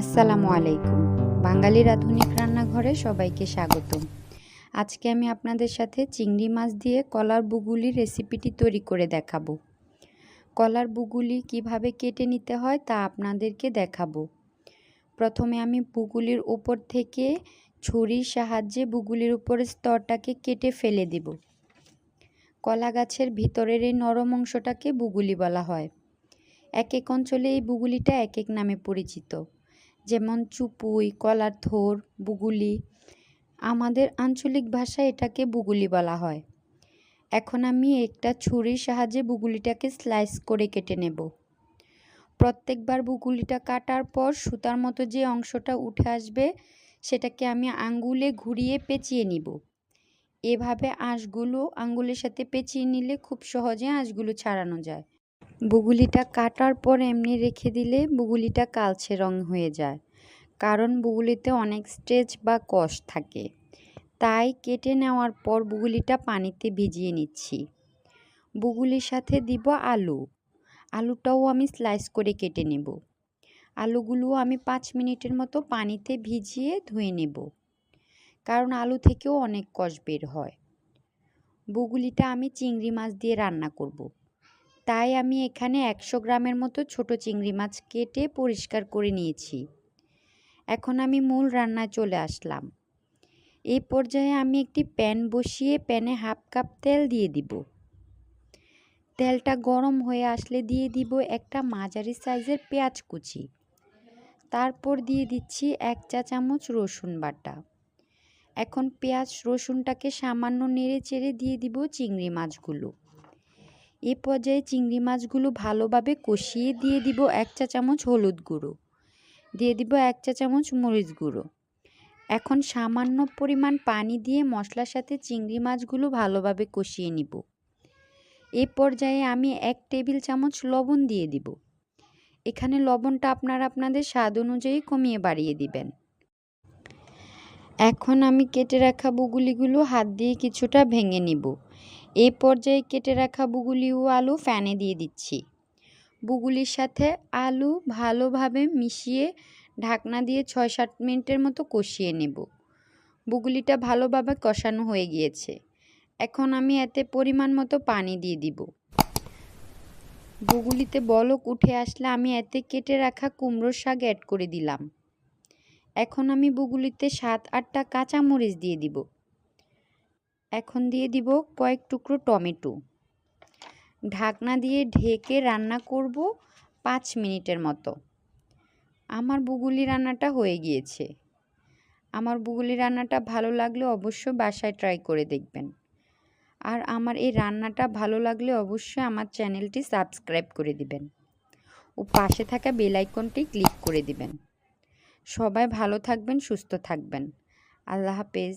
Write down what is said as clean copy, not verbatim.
আসসালামু আলাইকুম। বাঙালির আধুনিক রান্নাঘরে সবাইকে স্বাগতম। আজকে আমি আপনাদের সাথে চিংড়ি মাছ দিয়ে কলার বুগুলি রেসিপিটি তৈরি করে দেখাবো। কলার বুগুলি কিভাবে কেটে নিতে হয় তা আপনাদেরকে দেখাবো। প্রথমে আমি বুগুলির উপর থেকে ছুরির সাহায্যে বুগুলির উপরের স্তরটাকে কেটে ফেলে দেব। কলা গাছের ভিতরের এই নরম অংশটাকে বুগুলি বলা হয়। এক এক অঞ্চলে এই বুগুলিটা এক এক নামে পরিচিত, যেমন চুপুই, কলার থোর, বুগুলি। আমাদের আঞ্চলিক ভাষায় এটাকে বুগুলি বলা হয়। এখন আমি একটা ছুরির সাহায্যে বুগুলিটাকে স্লাইস করে কেটে নেব। প্রত্যেকবার বুগুলিটা কাটার পর সুতার মতো যে অংশটা উঠে আসবে সেটাকে আমি আঙ্গুলে ঘুরিয়ে পেঁচিয়ে নিব। এভাবে আঁশগুলো আঙ্গুলের সাথে পেঁচিয়ে নিলে খুব সহজে আঁশগুলো ছাড়ানো যায়। বুগুলিটা কাটার পর এমনি রেখে দিলে বুগুলিটা কালচে রং হয়ে যায়, কারণ বুগুলিতে অনেক স্ট্রেচ বা কষ থাকে। তাই কেটে নেওয়ার পর বুগুলিটা পানিতে ভিজিয়ে নিচ্ছি। বুগুলির সাথে দিব আলু। আলুটাও আমি স্লাইস করে কেটে নেব। আলুগুলো আমি 5 মিনিটের মতো পানিতে ভিজিয়ে ধুয়ে নেব, কারণ আলু থেকেও অনেক কষ বের হয়। বুগুলিটা আমি চিংড়ি মাছ দিয়ে রান্না করব। তাই আমি এখানে 100 গ্রামের মতো ছোট চিংড়ি মাছ কেটে পরিষ্কার করে নিয়েছি। এখন আমি মূল রান্নায় চলে আসলাম। এই পর্যায়ে আমি একটি প্যান বসিয়ে প্যানে হাফ কাপ তেল দিয়ে দিব। তেলটা গরম হয়ে আসলে দিয়ে দিব একটা মাঝারি সাইজের পেঁয়াজ কুচি। তারপর দিয়ে দিচ্ছি 1 চা চামচ রসুন বাটা। এখন পেঁয়াজ রসুনটাকে সামান্য নেড়ে চেড়ে দিয়ে দিব চিংড়ি মাছগুলো। এ পর্যায়ে চিংড়ি মাছগুলো ভালোভাবে কষিয়ে দিয়ে দিব 1 চা চামচ হলুদ গুঁড়ো, দিয়ে দিব 1 চা চামচ মরিচ গুঁড়ো। এখন সামান্য পরিমাণ পানি দিয়ে মশলার সাথে চিংড়ি মাছগুলো ভালোভাবে কষিয়ে নিব। এ পর্যায়ে আমি 1 টেবিল চামচ লবণ দিয়ে দিব। এখানে লবণটা আপনারা আপনাদের স্বাদ অনুযায়ী কমিয়ে বাড়িয়ে দিবেন। এখন আমি কেটে রাখা বুগুলিগুলো হাত দিয়ে কিছুটা ভেঙে নিব। এই পর্যায়ে কেটে রাখা বুগুলি ও আলু ফ্যানে দিয়ে দিচ্ছি। বুগুলির সাথে আলু ভালোভাবে মিশিয়ে ঢাকনা দিয়ে 6-7 মিনিটের মতো কষিয়ে নেব। বুগুলিটা ভালোভাবে কষানো হয়ে গিয়েছে। এখন আমি এতে পরিমাণ মতো পানি দিয়ে দিব। বুগুলিতে বলক উঠে আসলে আমি এতে কেটে রাখা কুমড়োর শাক অ্যাড করে দিলাম। এখন আমি বুগুলিতে 7-8টা কাঁচামরিচ দিয়ে দিব। এখন দিয়ে দিব কয়েক টুকরো টমেটো। ঢাকনা দিয়ে ঢেকে রান্না করব 5 মিনিটের মতো। আমার বুগুলি রান্নাটা হয়ে গিয়েছে। আমার বুগুলি রান্নাটা ভালো লাগলে অবশ্যই বাসায় ট্রাই করে দেখবেন। আর আমার এই রান্নাটা ভালো লাগলে অবশ্যই আমার চ্যানেলটি সাবস্ক্রাইব করে দিবেন ও পাশে থাকা বেল আইকনটি ক্লিক করে দিবেন। সবাই ভালো থাকবেন, সুস্থ থাকবেন। আল্লাহ হাফেজ।